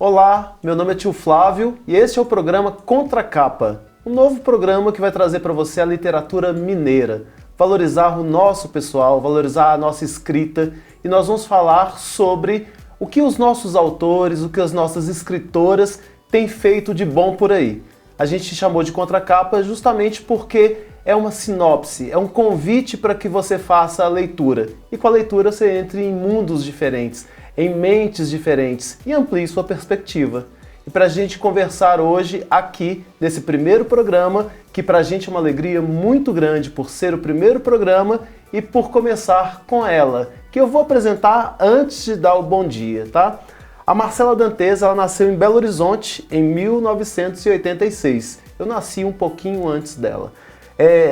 Olá, meu nome é Tio Flávio e este é o programa Contracapa, um novo programa que vai trazer para você a literatura mineira, valorizar o nosso pessoal, valorizar a nossa escrita, e nós vamos falar sobre o que os nossos autores, o que as nossas escritoras têm feito de bom por aí. A gente chamou de Contracapa justamente porque é uma sinopse, é um convite para que você faça a leitura. E com a leitura você entre em mundos diferentes, em mentes diferentes e amplie sua perspectiva. E para a gente conversar hoje aqui, nesse primeiro programa, que para a gente é uma alegria muito grande por ser o primeiro programa e por começar com ela, que eu vou apresentar antes de dar o bom dia, tá? A Marcela Dantes, ela nasceu em Belo Horizonte em 1986. Eu nasci um pouquinho antes dela.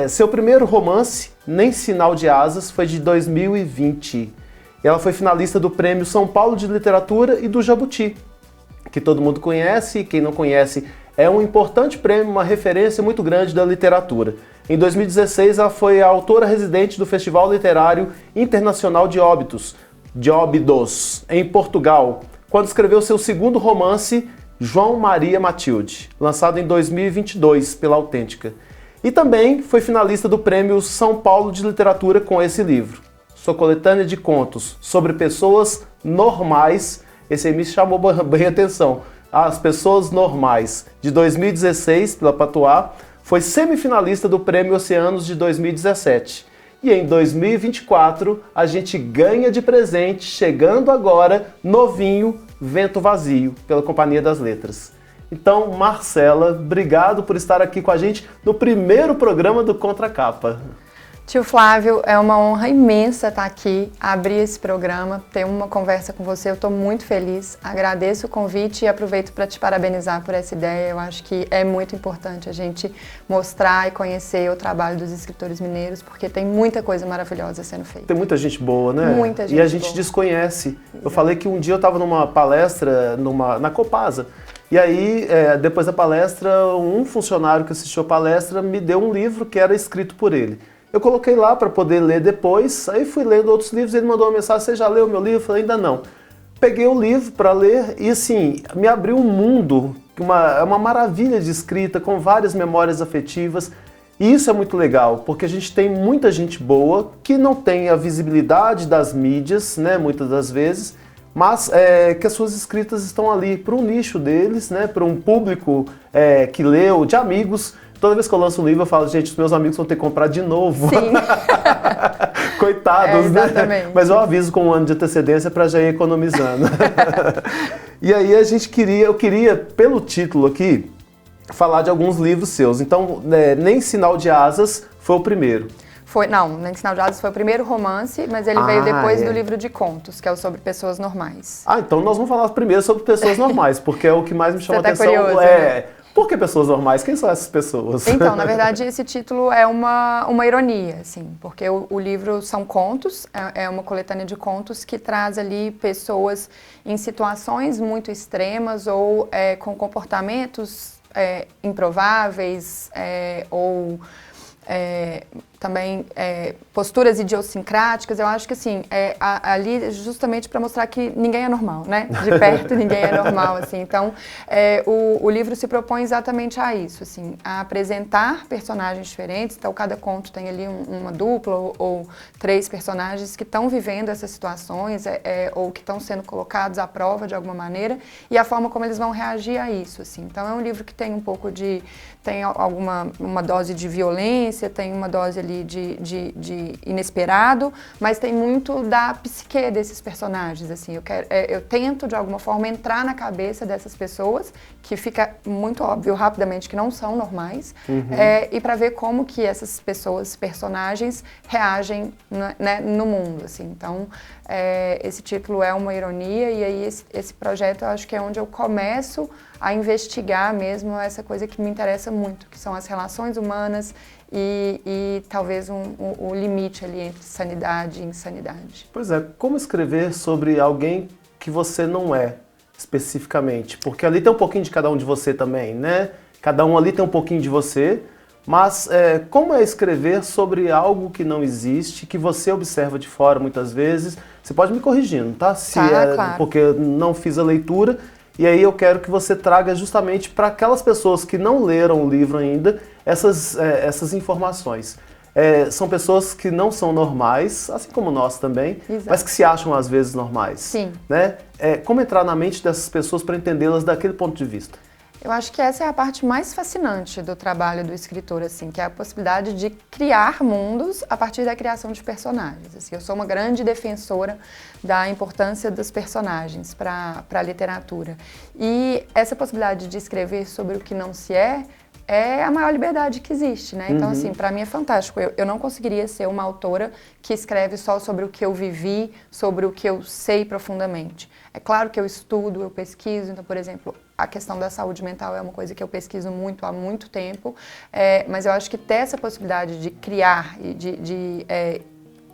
Seu primeiro romance, Nem Sinal de Asas, foi de 2020. Ela foi finalista do Prêmio São Paulo de Literatura e do Jabuti, que todo mundo conhece, e quem não conhece é um importante prêmio, uma referência muito grande da literatura. Em 2016, ela foi a autora residente do Festival Literário Internacional de Óbidos, em Portugal, quando escreveu seu segundo romance, João Maria Matilde, lançado em 2022 pela Autêntica. E também foi finalista do Prêmio São Paulo de Literatura com esse livro. Sua coletânea de contos sobre pessoas normais, esse aí me chamou bem a atenção, As Pessoas Normais, de 2016, pela Patois, foi semifinalista do Prêmio Oceanos de 2017. E em 2024, a gente ganha de presente, chegando agora, novinho, Vento Vazio, pela Companhia das Letras. Então, Marcela, obrigado por estar aqui com a gente no primeiro programa do Contracapa. Tio Flávio, é uma honra imensa estar aqui, abrir esse programa, ter uma conversa com você. Eu estou muito feliz, agradeço o convite e aproveito para te parabenizar por essa ideia. Eu acho que é muito importante a gente mostrar e conhecer o trabalho dos escritores mineiros, porque tem muita coisa maravilhosa sendo feita. Tem muita gente boa, né? Muita gente boa. E a gente boa. Desconhece. Exato. Eu falei que um dia eu estava numa palestra na Copasa, e aí, depois da palestra, um funcionário que assistiu a palestra me deu um livro que era escrito por ele. Eu coloquei lá para poder ler depois, aí fui lendo outros livros, ele mandou uma mensagem: você já leu o meu livro? Eu falei: ainda não. Peguei o livro para ler e assim, me abriu um mundo, uma maravilha de escrita, com várias memórias afetivas. E isso é muito legal, porque a gente tem muita gente boa que não tem a visibilidade das mídias, né, muitas das vezes, mas que as suas escritas estão ali para um nicho deles, né, para um público que leu, de amigos. Toda vez que eu lanço um livro, eu falo: gente, os meus amigos vão ter que comprar de novo. Sim. Coitados, exatamente. Né? Mas eu aviso com um ano de antecedência para já ir economizando. E aí eu queria, pelo título aqui, falar de alguns livros seus. Então, Nem Sinal de Asas foi o primeiro. Nem Sinal de Asas foi o primeiro romance, mas ele veio depois do livro de contos, que é o sobre pessoas normais. Então nós vamos falar primeiro sobre pessoas normais, porque é o que mais me chama atenção. Curioso, né? Por que pessoas normais? Quem são essas pessoas? Então, na verdade, esse título é uma ironia, assim, porque o livro são contos, é uma coletânea de contos que traz ali pessoas em situações muito extremas ou com comportamentos improváveis ou também posturas idiosincráticas. Eu acho que assim, ali justamente para mostrar que ninguém é normal, né? De perto ninguém é normal, assim. Então, o livro se propõe exatamente a isso, assim, a apresentar personagens diferentes. Então, cada conto tem ali uma dupla ou três personagens que estão vivendo essas situações ou que estão sendo colocados à prova de alguma maneira e a forma como eles vão reagir a isso, assim. Então, é um livro que tem um pouco tem uma dose de violência, tem uma dose ali de inesperado, mas tem muito da psique desses personagens, assim. Eu tento, de alguma forma, entrar na cabeça dessas pessoas, que fica muito óbvio rapidamente que não são normais, e para ver como que essas pessoas, personagens, reagem, né, no mundo, assim. Então, esse título é uma ironia, e aí esse projeto eu acho que é onde eu começo a investigar mesmo essa coisa que me interessa muito, que são as relações humanas e talvez o limite ali entre sanidade e insanidade. Pois é, como escrever sobre alguém que você não é, especificamente? Porque ali tem um pouquinho de cada um de você também, né? Cada um ali tem um pouquinho de você, mas como é escrever sobre algo que não existe, que você observa de fora muitas vezes? Você pode me corrigindo, tá? Claro. Porque eu não fiz a leitura. E aí eu quero que você traga justamente para aquelas pessoas que não leram o livro ainda essas informações. São pessoas que não são normais, assim como nós também, Exato. mas que se acham às vezes normais. Sim. Né? Como entrar na mente dessas pessoas para entendê-las daquele ponto de vista? Eu acho que essa é a parte mais fascinante do trabalho do escritor, assim, que é a possibilidade de criar mundos a partir da criação de personagens. Assim, eu sou uma grande defensora da importância dos personagens para a literatura. E essa possibilidade de escrever sobre o que não se é a maior liberdade que existe, né? Então, assim, para mim é fantástico. Eu não conseguiria ser uma autora que escreve só sobre o que eu vivi, sobre o que eu sei profundamente. É claro que eu estudo, eu pesquiso. Então, por exemplo, a questão da saúde mental é uma coisa que eu pesquiso muito há muito tempo. Mas eu acho que ter essa possibilidade de criar e de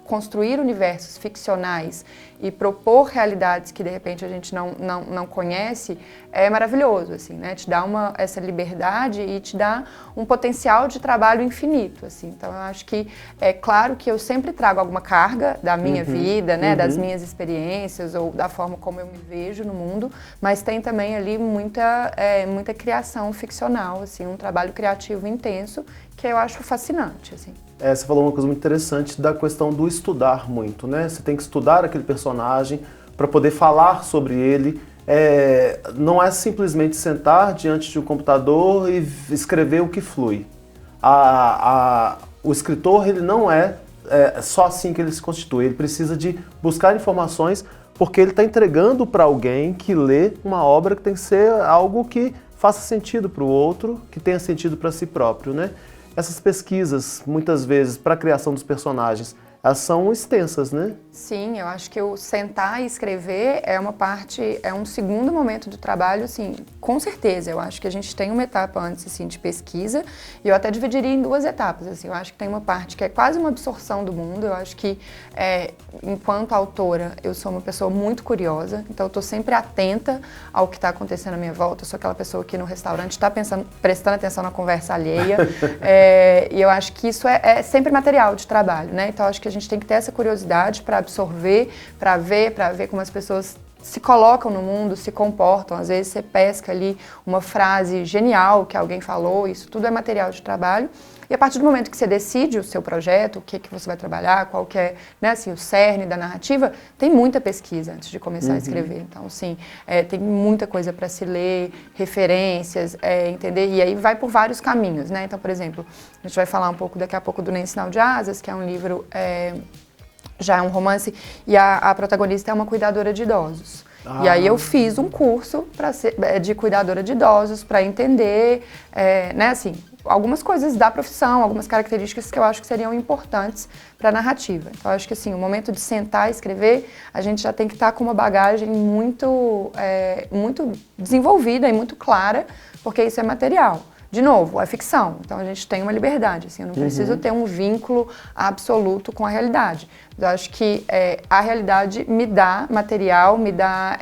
construir universos ficcionais e propor realidades que de repente a gente não conhece é maravilhoso, assim, né? Te dá essa liberdade e te dá um potencial de trabalho infinito, assim. Então eu acho que é claro que eu sempre trago alguma carga da minha vida, né? Das minhas experiências ou da forma como eu me vejo no mundo, mas tem também ali muita criação ficcional, assim, um trabalho criativo intenso que eu acho fascinante, assim. Você falou uma coisa muito interessante da questão do estudar muito, né? Você tem que estudar aquele personagem para poder falar sobre ele. Não é simplesmente sentar diante de um computador e escrever o que flui. O escritor, ele não é só assim que ele se constitui. Ele precisa de buscar informações porque ele está entregando para alguém que lê uma obra que tem que ser algo que faça sentido para o outro, que tenha sentido para si próprio, né? Essas pesquisas, muitas vezes, para a criação dos personagens, elas são extensas, né? Sim, eu acho que o sentar e escrever é um segundo momento do trabalho, assim, com certeza. Eu acho que a gente tem uma etapa antes, assim, de pesquisa, e eu até dividiria em duas etapas, assim. Eu acho que tem uma parte que é quase uma absorção do mundo. Eu acho que, enquanto autora, eu sou uma pessoa muito curiosa, então eu estou sempre atenta ao que está acontecendo à minha volta. Eu sou aquela pessoa que no restaurante está prestando atenção na conversa alheia, e eu acho que isso é sempre material de trabalho, né? Então eu acho que a gente tem que ter essa curiosidade para absorver, para ver como as pessoas se colocam no mundo, se comportam. Às vezes você pesca ali uma frase genial que alguém falou, isso tudo é material de trabalho. E a partir do momento que você decide o seu projeto, o que você vai trabalhar, qual que é, né, assim, o cerne da narrativa, tem muita pesquisa antes de começar a escrever. Então, assim, tem muita coisa para se ler, referências, entender, e aí vai por vários caminhos, né? Então, por exemplo, a gente vai falar um pouco daqui a pouco do Nem Sinal de Asas, que é um livro, já é um romance, e a protagonista é uma cuidadora de idosos. E aí eu fiz um curso de cuidadora de idosos para entender, né, assim, algumas coisas da profissão, algumas características que eu acho que seriam importantes para a narrativa. Então, eu acho que assim, o momento de sentar e escrever, a gente já tem que estar com uma bagagem muito desenvolvida e muito clara, porque isso é material. De novo, é ficção, então a gente tem uma liberdade, assim, eu não preciso ter um vínculo absoluto com a realidade. Eu acho que a realidade me dá material, me dá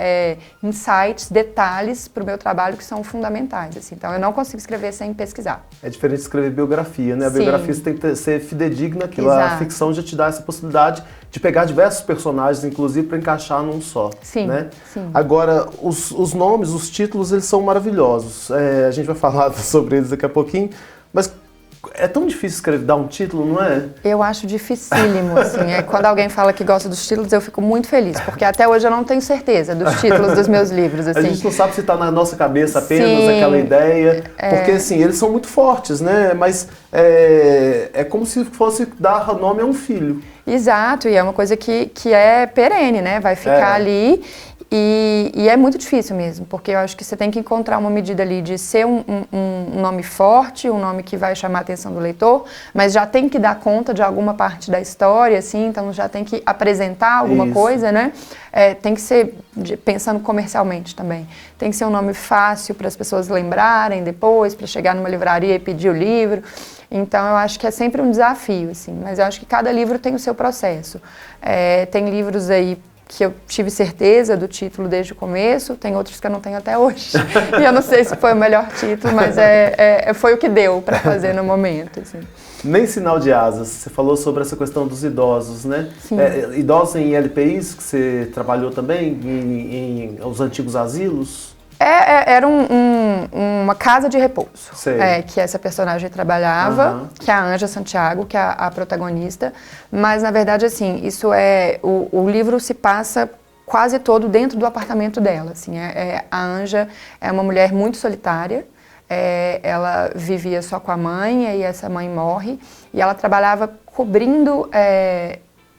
insights, detalhes para o meu trabalho que são fundamentais, assim. Então eu não consigo escrever sem pesquisar. É diferente de escrever biografia, né? A Sim. biografia você tem que ser fidedigna àquilo. Exato. A ficção já te dá essa possibilidade de pegar diversos personagens, inclusive, para encaixar num só. Sim, né? sim. Agora, os nomes, os títulos, eles são maravilhosos. A gente vai falar sobre eles daqui a pouquinho, mas é tão difícil dar um título, não é? Eu acho dificílimo, assim. Quando alguém fala que gosta dos títulos, eu fico muito feliz, porque até hoje eu não tenho certeza dos títulos dos meus livros, assim. A gente não sabe se está na nossa cabeça apenas Sim, aquela ideia, porque assim, eles são muito fortes, né? Mas é como se fosse dar nome a um filho. Exato, e é uma coisa que é perene, né? Vai ficar ali. E é muito difícil mesmo, porque eu acho que você tem que encontrar uma medida ali de ser um nome forte, um nome que vai chamar a atenção do leitor, mas já tem que dar conta de alguma parte da história, assim, então já tem que apresentar alguma coisa, né? Tem que ser, pensando comercialmente também, tem que ser um nome fácil para as pessoas lembrarem depois, para chegar numa livraria e pedir o livro. Então eu acho que é sempre um desafio, assim, mas eu acho que cada livro tem o seu processo. Tem livros aí que eu tive certeza do título desde o começo, tem outros que eu não tenho até hoje. E eu não sei se foi o melhor título, mas foi o que deu para fazer no momento. Assim. Nem Sinal de Asas, você falou sobre essa questão dos idosos, né? Sim. Idosos em LPIs, que você trabalhou também, em os antigos asilos? Era uma casa de repouso, Sei. que essa personagem trabalhava, que é a Anja Santiago, que é a protagonista, mas na verdade assim, isso o livro se passa quase todo dentro do apartamento dela, assim, a Anja é uma mulher muito solitária, ela vivia só com a mãe, e aí essa mãe morre, e ela trabalhava cobrindo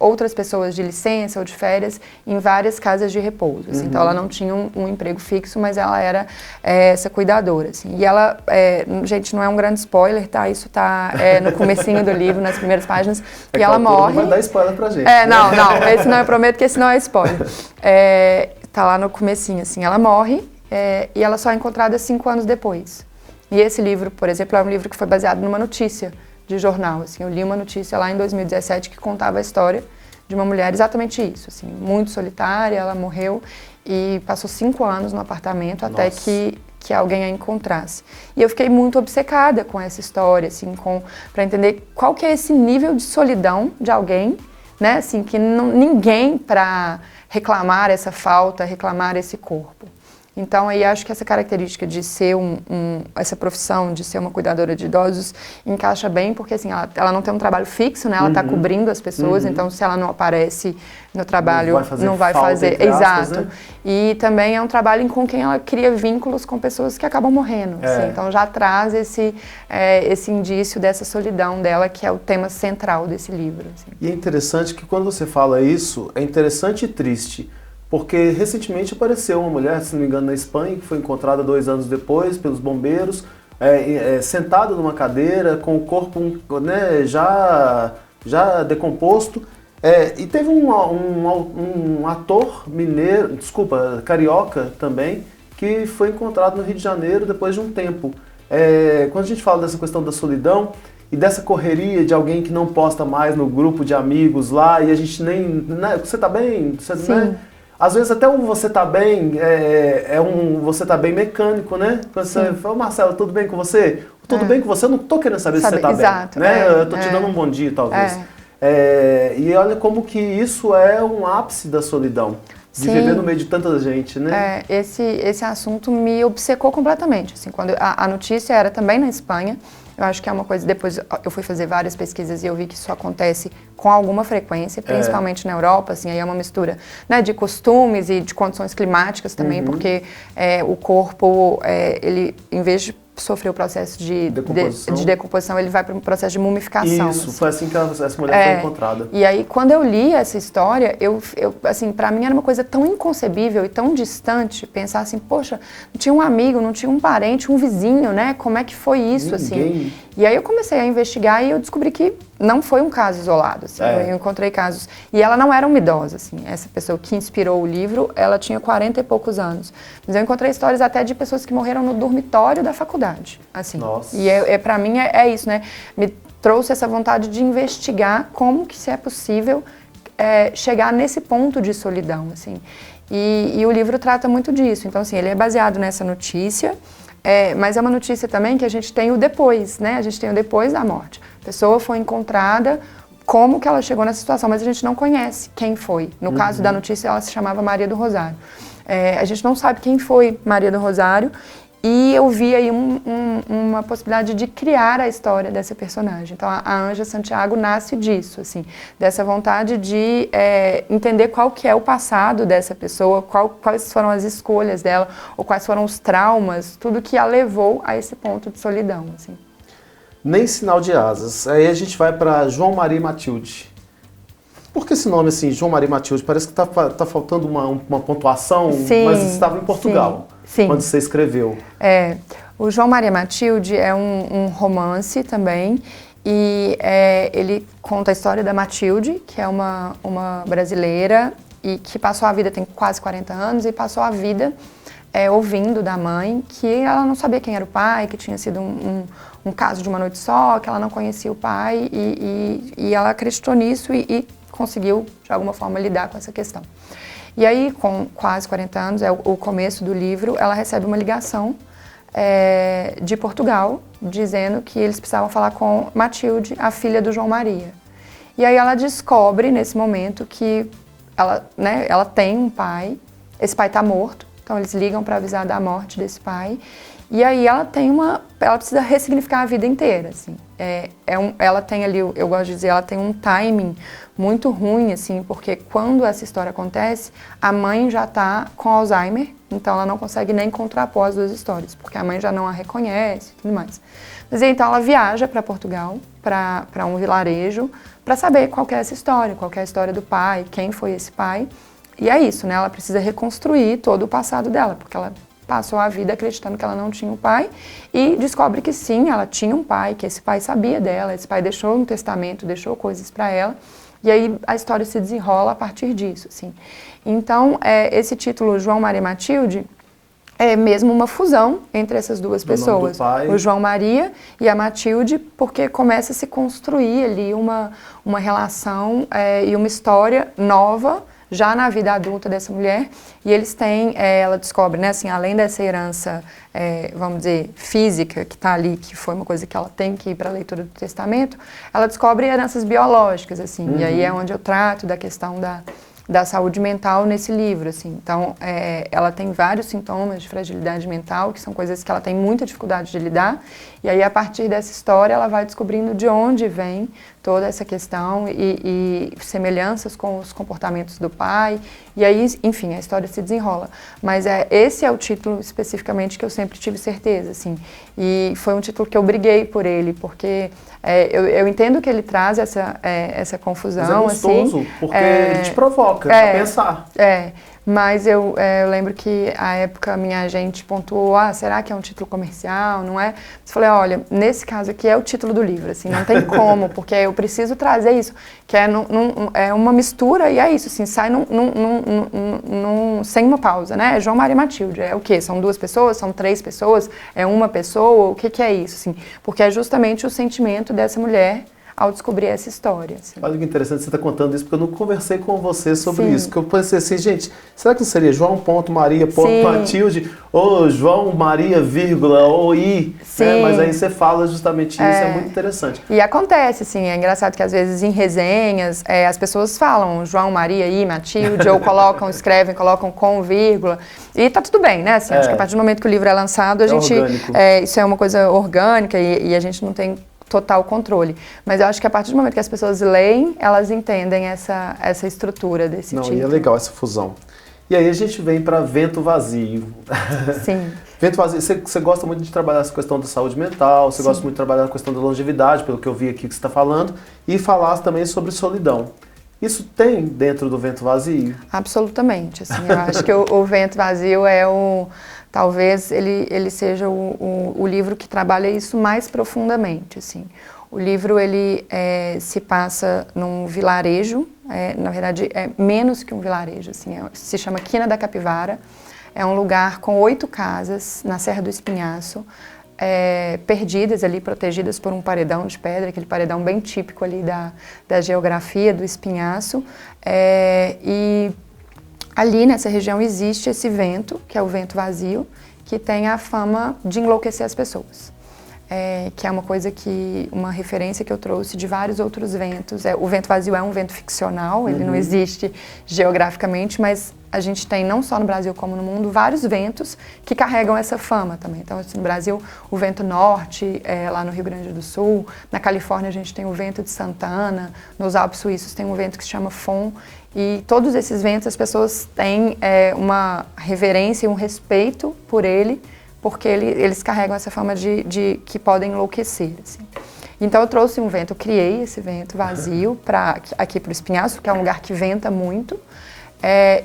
outras pessoas de licença ou de férias em várias casas de repouso. Assim. Então ela não tinha um emprego fixo, mas ela era essa cuidadora. Assim. E ela, gente, não é um grande spoiler, tá? Isso tá no comecinho do livro, nas primeiras páginas, e ela morre. Não vai dar spoiler pra gente. Não, esse não, eu prometo que esse não é spoiler. Tá lá no comecinho, assim, ela morre e ela só é encontrada 5 anos depois. E esse livro, por exemplo, é um livro que foi baseado numa notícia de jornal, assim, eu li uma notícia lá em 2017 que contava a história de uma mulher, exatamente isso, assim, muito solitária, ela morreu e passou 5 anos no apartamento até que alguém a encontrasse. E eu fiquei muito obcecada com essa história, assim, para entender qual que é esse nível de solidão de alguém, né, assim, que ninguém para reclamar essa falta, reclamar esse corpo. Então, aí acho que essa característica de ser essa profissão, de ser uma cuidadora de idosos, encaixa bem, porque assim, ela não tem um trabalho fixo, né? Ela está cobrindo as pessoas, então se ela não aparece no trabalho, não vai fazer. Exato. Né? E também é um trabalho com quem ela cria vínculos com pessoas que acabam morrendo. Assim, então já traz esse indício dessa solidão dela, que é o tema central desse livro. Assim. E é interessante que quando você fala isso, é interessante e triste. Porque recentemente apareceu uma mulher, se não me engano, na Espanha, que foi encontrada 2 anos depois pelos bombeiros, sentada numa cadeira, com o corpo né, já decomposto. E teve um ator carioca também, que foi encontrado no Rio de Janeiro depois de um tempo. Quando a gente fala dessa questão da solidão e dessa correria de alguém que não posta mais no grupo de amigos lá, e a gente nem... Né, você tá bem? Você, né? Às vezes até o você tá bem você tá bem mecânico, né? Quando você fala, Marcelo, tudo bem com você? Tudo bem com você? Eu não tô querendo saber se você tá exato, bem. Né? Eu tô te dando um bom dia, talvez. E olha como que isso é um ápice da solidão. De viver no meio de tanta gente, né? Esse assunto me obcecou completamente. Assim, quando a notícia era também na Espanha. Eu acho que é uma coisa, depois eu fui fazer várias pesquisas e eu vi que isso acontece com alguma frequência, principalmente na Europa, assim, aí é uma mistura, né, de costumes e de condições climáticas também, porque o corpo, ele, em vez de sofrer o processo de decomposição, ele vai para um processo de mumificação. Isso, assim. Foi assim que essa mulher foi encontrada. E aí, quando eu li essa história, assim, para mim era uma coisa tão inconcebível e tão distante, pensar assim, poxa, não tinha um amigo, não tinha um parente, um vizinho, né? Como é que foi isso, assim? E aí eu comecei a investigar e eu descobri que não foi um caso isolado, assim, eu encontrei casos. E ela não era uma idosa, assim, essa pessoa que inspirou o livro, ela tinha 40 e poucos anos. Mas eu encontrei histórias até de pessoas que morreram no dormitório da faculdade, assim. Nossa. E pra mim é isso, né? Me trouxe essa vontade de investigar como que se é possível chegar nesse ponto de solidão, assim. E o livro trata muito disso. Então, assim, ele é baseado nessa notícia, mas é uma notícia também que a gente tem o depois, né? A gente tem o depois da morte. A pessoa foi encontrada, como que ela chegou nessa situação, mas a gente não conhece quem foi. No caso da notícia, ela se chamava Maria do Rosário. A gente não sabe quem foi Maria do Rosário e eu vi aí uma possibilidade de criar a história dessa personagem. Então, a Anja Santiago nasce disso, assim, dessa vontade de entender qual que é o passado dessa pessoa, quais foram as escolhas dela, ou quais foram os traumas, tudo que a levou a esse ponto de solidão, assim. Nem Sinal de Asas. Aí a gente vai para João Maria e Matilde. Por que esse nome assim, João Maria e Matilde? Parece que tá faltando uma pontuação, mas estava em Portugal, quando você escreveu. O João Maria e Matilde é um romance também, e ele conta a história da Matilde, que é uma brasileira, e que passou a vida, tem quase 40 anos, e passou a vida ouvindo da mãe que ela não sabia quem era o pai, que tinha sido um caso de uma noite só, que ela não conhecia o pai, e ela acreditou nisso e conseguiu, de alguma forma, lidar com essa questão. E aí, com quase 40 anos, o começo do livro, ela recebe uma ligação de Portugal, dizendo que eles precisavam falar com Matilde, a filha do João Maria. E aí ela descobre, nesse momento, que ela tem um pai, esse pai está morto, então eles ligam para avisar da morte desse pai. E aí ela precisa ressignificar a vida inteira, assim. Ela tem ali, eu gosto de dizer, ela tem um timing muito ruim, assim, porque quando essa história acontece, a mãe já está com Alzheimer, então ela não consegue nem contrapor as duas histórias, porque a mãe já não a reconhece e tudo mais. Mas então ela viaja para Portugal, para um vilarejo, para saber qual que é essa história, qual que é a história do pai, quem foi esse pai. E é isso, né? Ela precisa reconstruir todo o passado dela, porque ela passou a vida acreditando que ela não tinha um pai e descobre que sim, ela tinha um pai, que esse pai sabia dela, esse pai deixou um testamento, deixou coisas para ela, e aí a história se desenrola a partir disso, assim. Então, esse título, João, Maria e Matilde, é mesmo uma fusão entre essas duas pessoas, o João Maria e a Matilde, porque começa a se construir ali uma relação e uma história nova, já na vida adulta dessa mulher, e eles têm, ela descobre, né, assim, além dessa herança, vamos dizer, física, que está ali, que foi uma coisa que ela tem que ir para a leitura do testamento, ela descobre heranças biológicas, assim, e aí é onde eu trato da questão da saúde mental nesse livro, assim. Então, ela tem vários sintomas de fragilidade mental, que são coisas que ela tem muita dificuldade de lidar, e aí, a partir dessa história, ela vai descobrindo de onde vem toda essa questão e semelhanças com os comportamentos do pai, e aí, enfim, a história se desenrola. Mas esse é o título, especificamente, que eu sempre tive certeza, assim, e foi um título que eu briguei por ele, porque eu entendo que ele traz essa confusão, mas é gostoso, assim, porque ele te provoca a pensar. Mas eu lembro que, à época, minha agente pontuou, será que é um título comercial, não é? Eu falei, olha, nesse caso aqui é o título do livro, assim, não tem como, porque eu preciso trazer isso, que é uma mistura e é isso, assim, sai sem uma pausa, né? João, Maria e Matilde, é o quê? São duas pessoas? São três pessoas? É uma pessoa? O que é isso, assim? Porque é justamente o sentimento dessa mulher ao descobrir essa história. Assim. Olha que interessante você estar contando isso, porque eu não conversei com você sobre isso, que eu pensei assim, gente, será que não seria João.Maria.Matilde, ou João Maria, vírgula, ou I, né? Mas aí você fala justamente isso, é muito interessante. E acontece, assim, é engraçado que às vezes em resenhas, as pessoas falam João, Maria, I, Matilde, ou escrevem, colocam com vírgula, e tá tudo bem, né? Assim, acho que a partir do momento que o livro é lançado, isso é uma coisa orgânica e a gente não tem total controle. Mas eu acho que a partir do momento que as pessoas leem, elas entendem essa estrutura desse título. E é legal essa fusão. E aí a gente vem para Vento Vazio. Sim. Vento Vazio, você gosta muito de trabalhar essa questão da saúde mental, você gosta muito de trabalhar a questão da longevidade, pelo que eu vi aqui que você está falando, e falar também sobre solidão. Isso tem dentro do Vento Vazio? Absolutamente. Assim, eu acho que o Vento Vazio talvez ele seja o livro que trabalha isso mais profundamente, assim. O livro, ele se passa num vilarejo, na verdade é menos que um vilarejo, assim, se chama Quina da Capivara, é um lugar com 8 casas na Serra do Espinhaço, perdidas ali, protegidas por um paredão de pedra, aquele paredão bem típico ali da geografia do Espinhaço, e ali nessa região existe esse vento, que é o vento vazio, que tem a fama de enlouquecer as pessoas. Que é uma referência que eu trouxe de vários outros ventos. O vento vazio é um vento ficcional, ele não existe geograficamente, mas a gente tem, não só no Brasil como no mundo, vários ventos que carregam essa fama também. Então, assim, no Brasil, o vento norte, lá no Rio Grande do Sul, na Califórnia a gente tem o vento de Santa Ana, nos Alpes Suíços tem um vento que se chama Fon, e todos esses ventos as pessoas têm uma reverência e um respeito por ele, porque eles carregam essa fama de que podem enlouquecer, assim. Então eu trouxe um vento, eu criei esse vento vazio aqui para o Espinhaço, que é um lugar que venta muito,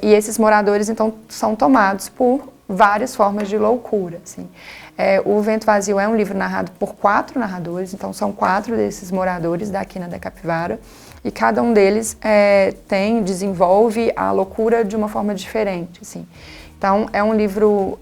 e esses moradores então são tomados por várias formas de loucura, assim. O Vento Vazio é um livro narrado por 4 narradores, então são 4 desses moradores da Quina da Capivara, e cada um deles desenvolve a loucura de uma forma diferente, assim. Então é um livro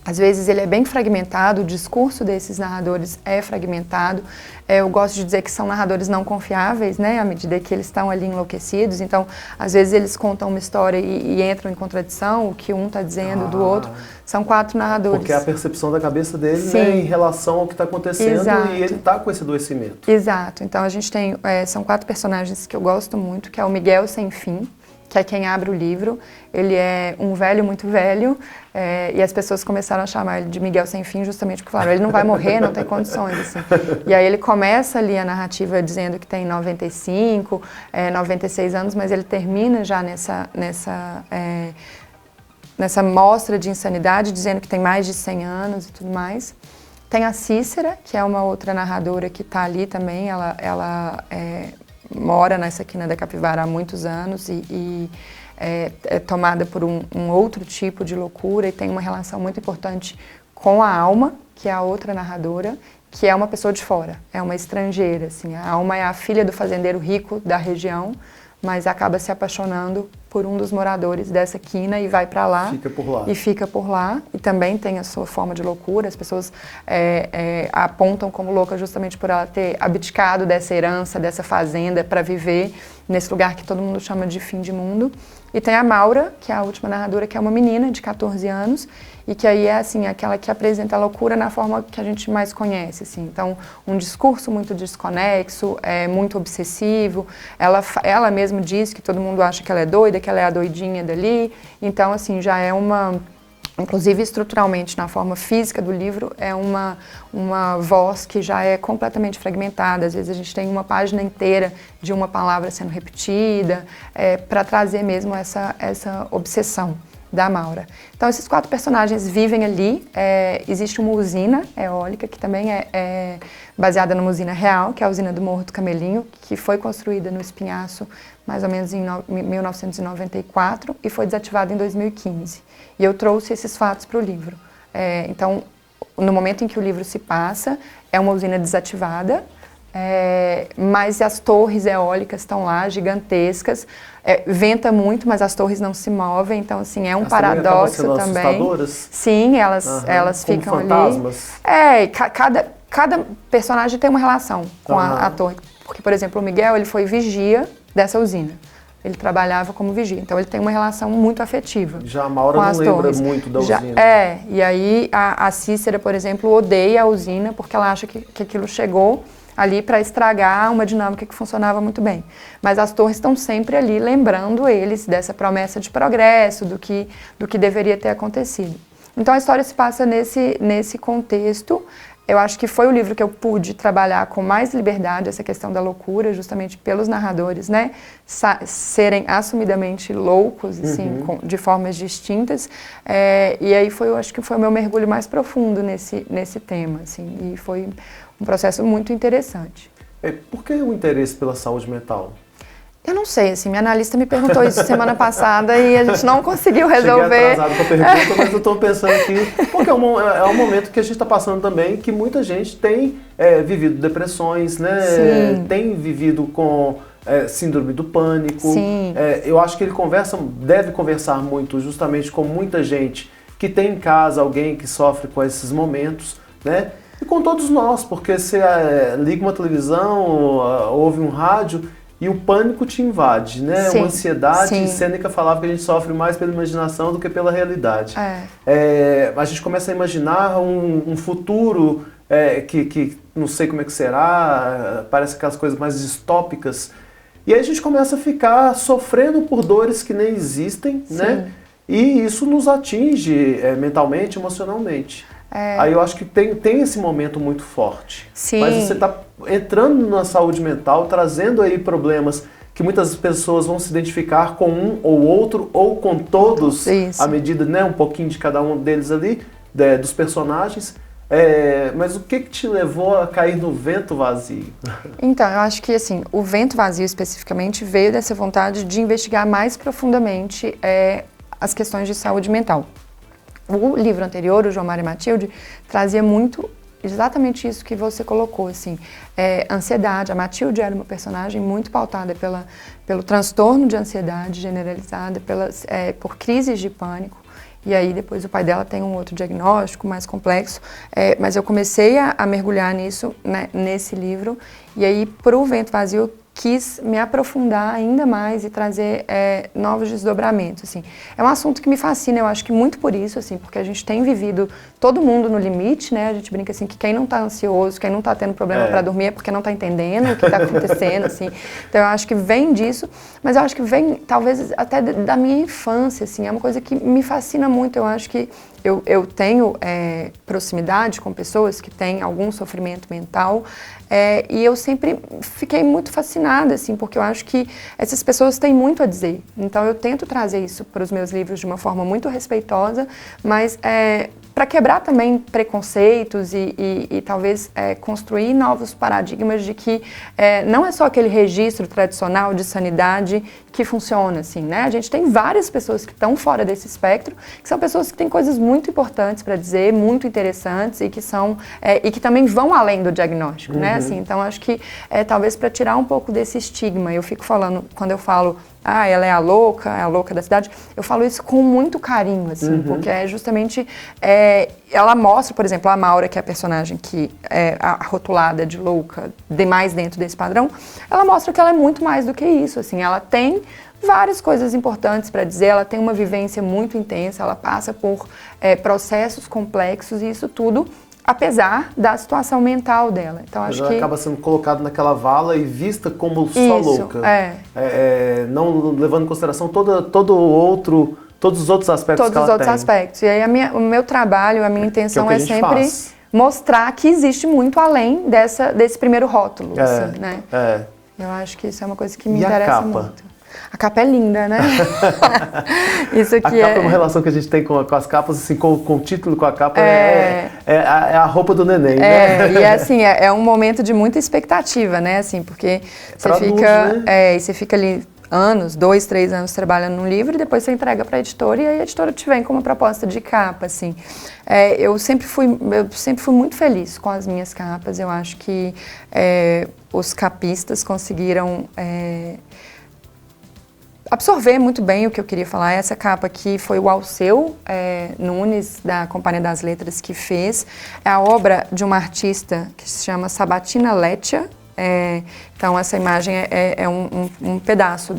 às vezes ele é bem fragmentado, o discurso desses narradores é fragmentado. Eu gosto de dizer que são narradores não confiáveis, né, à medida que eles estão ali enlouquecidos. Então, às vezes eles contam uma história e entram em contradição, o que um está dizendo do outro. São 4 narradores. Porque é a percepção da cabeça dele, né, em relação ao que está acontecendo. Exato. E ele está com esse adoecimento. Exato. Então, a gente tem, são 4 personagens que eu gosto muito, que é o Miguel Sem Fim, que é quem abre o livro. Ele é um velho muito velho, e as pessoas começaram a chamar ele de Miguel Sem Fim justamente porque falaram, ele não vai morrer, não tem condições, assim. E aí ele começa ali a narrativa dizendo que tem 95, 96 anos, mas ele termina já nessa mostra de insanidade, dizendo que tem mais de 100 anos e tudo mais. Tem a Cícera, que é uma outra narradora que está ali também, ela mora nessa quina da Capivara há muitos anos e é tomada por um outro tipo de loucura e tem uma relação muito importante com a Alma, que é a outra narradora, que é uma pessoa de fora, é uma estrangeira, assim. A Alma é a filha do fazendeiro rico da região, mas acaba se apaixonando por um dos moradores dessa quina e vai para lá. Fica por lá. E fica por lá. E também tem a sua forma de loucura. As pessoas a apontam como louca justamente por ela ter abdicado dessa herança, dessa fazenda, para viver nesse lugar que todo mundo chama de fim de mundo. E tem a Maura, que é a última narradora, que é uma menina de 14 anos, e que aí é assim, aquela que apresenta a loucura na forma que a gente mais conhece, assim. Então, um discurso muito desconexo, muito obsessivo, ela mesma diz que todo mundo acha que ela é doida, que ela é a doidinha dali, então, assim, já é inclusive estruturalmente, na forma física do livro, é uma voz que já é completamente fragmentada. Às vezes a gente tem uma página inteira de uma palavra sendo repetida, para trazer mesmo essa obsessão da Maura. Então esses 4 personagens vivem ali. Existe uma usina eólica que também é baseada numa usina real, que é a usina do Morro do Camelinho, que foi construída no Espinhaço mais ou menos em 1994 e foi desativada em 2015. E eu trouxe esses fatos para o livro. Então, no momento em que o livro se passa, é uma usina desativada, mas as torres eólicas estão lá, gigantescas. Venta muito, mas as torres não se movem, então assim, é um paradoxo também. Assustadoras? Sim, elas como ficam fantasmas. Ali. Cada personagem tem uma relação com a torre. Porque, por exemplo, o Miguel, ele foi vigia dessa usina. Ele trabalhava como vigia, então ele tem uma relação muito afetiva. Já a Maura não lembra muito da usina. E aí a Cícera, por exemplo, odeia a usina porque ela acha que aquilo chegou ali para estragar uma dinâmica que funcionava muito bem. Mas as torres estão sempre ali lembrando eles dessa promessa de progresso, do que deveria ter acontecido. Então a história se passa nesse contexto. Eu acho que foi o livro que eu pude trabalhar com mais liberdade, essa questão da loucura, justamente pelos narradores, né? Serem assumidamente loucos, assim, de formas distintas. E aí eu acho que foi o meu mergulho mais profundo nesse tema, assim, e foi um processo muito interessante. Por que o interesse pela saúde mental? Eu não sei, assim, minha analista me perguntou isso semana passada e a gente não conseguiu resolver. Cheguei atrasado com a pergunta, mas eu estou pensando aqui, porque é um momento que a gente está passando também, que muita gente tem vivido depressões, né? Sim. Tem vivido com síndrome do pânico. Sim. Eu acho que ele deve conversar muito justamente com muita gente que tem em casa alguém que sofre com esses momentos, né? E com todos nós, porque você liga uma televisão, ouve um rádio, e o pânico te invade, né? Sim, uma ansiedade. sim. Sêneca falava que a gente sofre mais pela imaginação do que pela realidade. A gente começa a imaginar um futuro que não sei como é que será, parece aquelas coisas mais distópicas. E aí a gente começa a ficar sofrendo por dores que nem existem, né? E isso nos atinge mentalmente, emocionalmente. Aí eu acho que tem esse momento muito forte. Sim. Mas você está entrando na saúde mental, trazendo aí problemas que muitas pessoas vão se identificar com um ou outro, ou com todos, à medida, né, um pouquinho de cada um deles ali, dos personagens. Mas o que te levou a cair no Vento Vazio? Então, eu acho que assim, o Vento Vazio especificamente veio dessa vontade de investigar mais profundamente as questões de saúde mental. O livro anterior, o João Mário e Matilde, trazia muito exatamente isso que você colocou, assim, ansiedade. A Matilde era uma personagem muito pautada pelo transtorno de ansiedade generalizada, por crises de pânico. E aí depois o pai dela tem um outro diagnóstico mais complexo, mas eu comecei a mergulhar nisso, né, nesse livro. E aí, para o Vento Vazio, eu quis me aprofundar ainda mais e trazer novos desdobramentos, assim. É um assunto que me fascina, eu acho que muito por isso, assim, porque a gente tem vivido todo mundo no limite, né? A gente brinca assim que quem não tá ansioso, quem não tá tendo problema para dormir é porque não tá entendendo o que tá acontecendo, assim. Então eu acho que vem disso, mas eu acho que vem talvez até da minha infância, assim. É uma coisa que me fascina muito, eu acho que eu tenho proximidade com pessoas que têm algum sofrimento mental e eu sempre fiquei muito fascinada, assim, porque eu acho que essas pessoas têm muito a dizer. Então eu tento trazer isso para os meus livros de uma forma muito respeitosa, mas para quebrar também preconceitos e talvez construir novos paradigmas de que não é só aquele registro tradicional de sanidade que funciona, assim, né? A gente tem várias pessoas que estão fora desse espectro, que são pessoas que têm coisas muito importantes para dizer, muito interessantes e que são e que também vão além do diagnóstico, né? Assim, então acho que talvez para tirar um pouco desse estigma, eu fico falando, quando eu falo ela é a louca da cidade, eu falo isso com muito carinho, assim, porque é justamente, ela mostra, por exemplo, a Maura, que é a personagem que é rotulada de louca, demais dentro desse padrão, ela mostra que ela é muito mais do que isso, assim, ela tem várias coisas importantes para dizer, ela tem uma vivência muito intensa, ela passa por processos complexos e isso tudo apesar da situação mental dela. Então, acho que ela acaba sendo colocada naquela vala e vista como só louca. Não levando em consideração todos os outros aspectos que ela tem. Todos os outros aspectos. E aí o meu trabalho, a minha intenção é sempre mostrar que existe muito além desse primeiro rótulo. Assim, né? Eu acho que isso é uma coisa que me interessa muito. A capa é linda, né? Isso aqui a capa é uma relação que a gente tem com as capas, assim, com o título, com a capa, é a roupa do neném, né? E assim, é um momento de muita expectativa, né? Assim, porque você fica ali anos, 2, 3 anos trabalhando num livro e depois você entrega para a editora e a editora te vem com uma proposta de capa, assim. Eu sempre fui muito feliz com as minhas capas. Eu acho que os capistas conseguiram absorver muito bem o que eu queria falar. Essa capa aqui foi o Alceu Nunes, da Companhia das Letras, que fez. É a obra de uma artista que se chama Sabatina Leccia. Então, essa imagem é um pedaço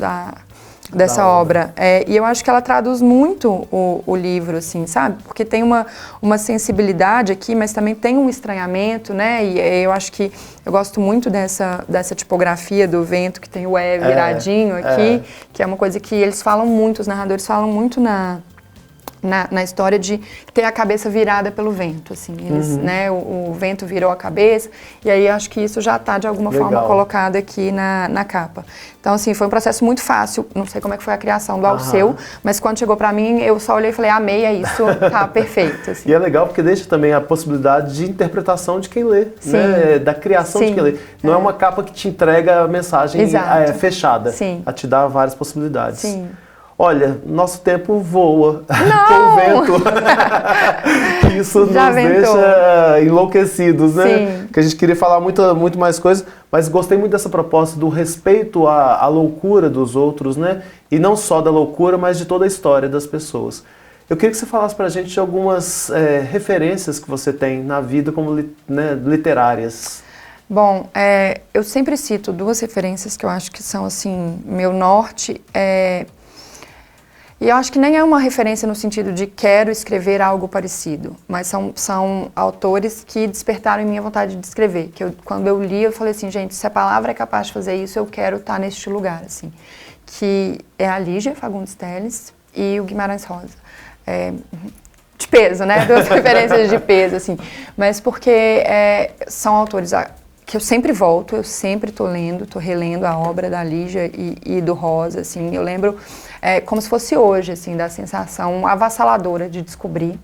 dessa obra. E eu acho que ela traduz muito o livro, assim, sabe? Porque tem uma sensibilidade aqui, mas também tem um estranhamento, né? E eu acho que eu gosto muito dessa tipografia do vento, que tem o viradinho aqui, que é uma coisa que eles falam muito, os narradores falam muito na história de ter a cabeça virada pelo vento, assim, eles, né, o vento virou a cabeça, e aí acho que isso já está de alguma forma colocado aqui na capa. Então, assim, foi um processo muito fácil, não sei como é que foi a criação do Alceu, mas quando chegou para mim, eu só olhei e falei, amei, é isso, tá perfeito. Assim. E é legal porque deixa também a possibilidade de interpretação de quem lê, né, da criação de quem lê. Não é uma capa que te entrega a mensagem fechada, a te dá várias possibilidades. Sim. Olha, nosso tempo voa com o vento. Isso nos deixa enlouquecidos, né? Sim. Que a gente queria falar muito mais coisas, mas gostei muito dessa proposta do respeito à loucura dos outros, né? E não só da loucura, mas de toda a história das pessoas. Eu queria que você falasse pra gente de algumas referências que você tem na vida como literárias. Bom, eu sempre cito 2 referências que eu acho que são, assim, meu norte. E eu acho que nem é uma referência no sentido de quero escrever algo parecido, mas são autores que despertaram em minha vontade de escrever. Que quando eu li, eu falei assim, gente, se a palavra é capaz de fazer isso, eu quero estar neste lugar, assim. Que é a Lígia Fagundes Telles e o Guimarães Rosa. De peso, né? 2 referências de peso, assim. Mas porque são autores que eu sempre volto, eu sempre estou relendo a obra da Lígia e do Rosa, assim. Eu lembro como se fosse hoje, assim, da sensação avassaladora de descobrir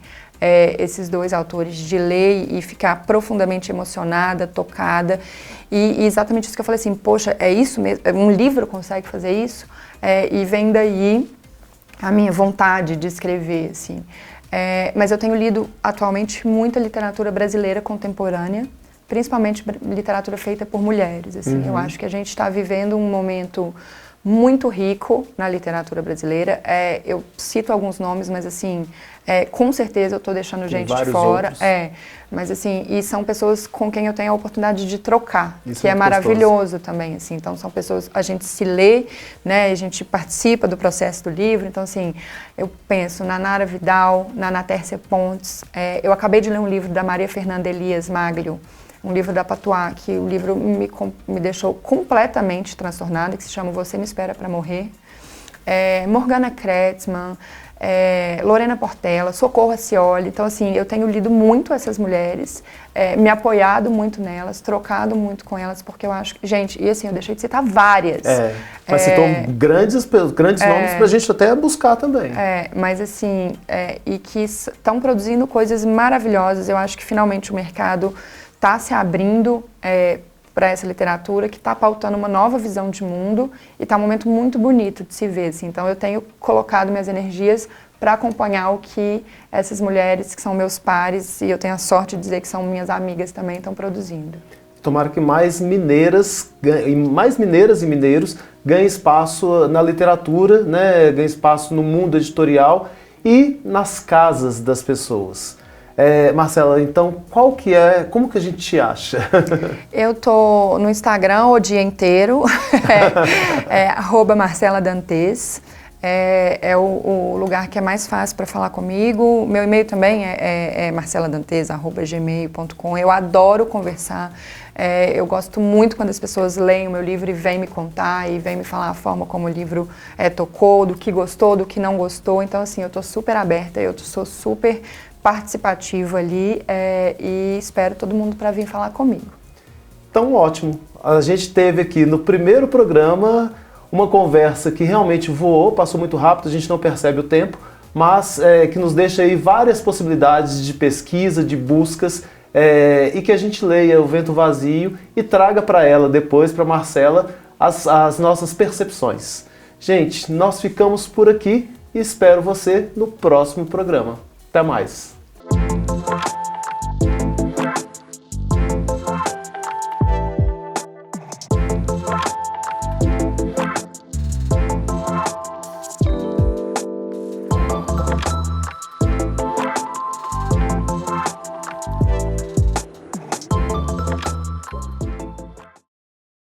esses 2 autores, de ler e ficar profundamente emocionada, tocada. E exatamente isso que eu falei assim, poxa, é isso mesmo? Um livro consegue fazer isso? E vem daí a minha vontade de escrever, assim. Mas eu tenho lido atualmente muita literatura brasileira contemporânea, principalmente literatura feita por mulheres, assim. Eu acho que a gente está vivendo um momento muito rico na literatura brasileira. Eu cito alguns nomes, mas assim, com certeza eu estou deixando gente de fora. Mas assim, e são pessoas com quem eu tenho a oportunidade de trocar, isso que é maravilhoso também, assim. Então são pessoas, a gente se lê, né, a gente participa do processo do livro. Então assim, eu penso na Nara Vidal, na Ana Tércia Pontes. Eu acabei de ler um livro da Maria Fernanda Elias Maglio, um livro da Patuá, que o livro me deixou completamente transtornada, que se chama Você Me Espera Para Morrer. Morgana Kretzmann, Lorena Portela, Socorro Acioli. Então, assim, eu tenho lido muito essas mulheres, me apoiado muito nelas, trocado muito com elas, porque eu acho que... Gente, e assim, eu deixei de citar várias. Mas citou grandes nomes pra gente até buscar também. Mas assim, e que estão produzindo coisas maravilhosas. Eu acho que finalmente o mercado está se abrindo para essa literatura, que está pautando uma nova visão de mundo, e está um momento muito bonito de se ver. Assim. Então eu tenho colocado minhas energias para acompanhar o que essas mulheres, que são meus pares, e eu tenho a sorte de dizer que são minhas amigas também, estão produzindo. Tomara que mais mineiras e mineiros ganhem espaço na literatura, né? Ganhem espaço no mundo editorial e nas casas das pessoas. Marcela, então, como que a gente te acha? Eu tô no Instagram o dia inteiro, @MarcelaDantes, é o lugar que é mais fácil para falar comigo. Meu e-mail também é marceladantes@gmail.com. Eu adoro conversar, eu gosto muito quando as pessoas leem o meu livro e vêm me contar e vêm me falar a forma como o livro tocou, do que gostou, do que não gostou. Então, assim, eu tô super aberta, eu sou super participativo ali e espero todo mundo para vir falar comigo. Então, ótimo. A gente teve aqui no primeiro programa uma conversa que realmente voou, passou muito rápido, a gente não percebe o tempo, mas que nos deixa aí várias possibilidades de pesquisa, de buscas, e que a gente leia O Vento Vazio e traga para ela depois, para Marcela, as nossas percepções. Gente, nós ficamos por aqui e espero você no próximo programa. Até mais!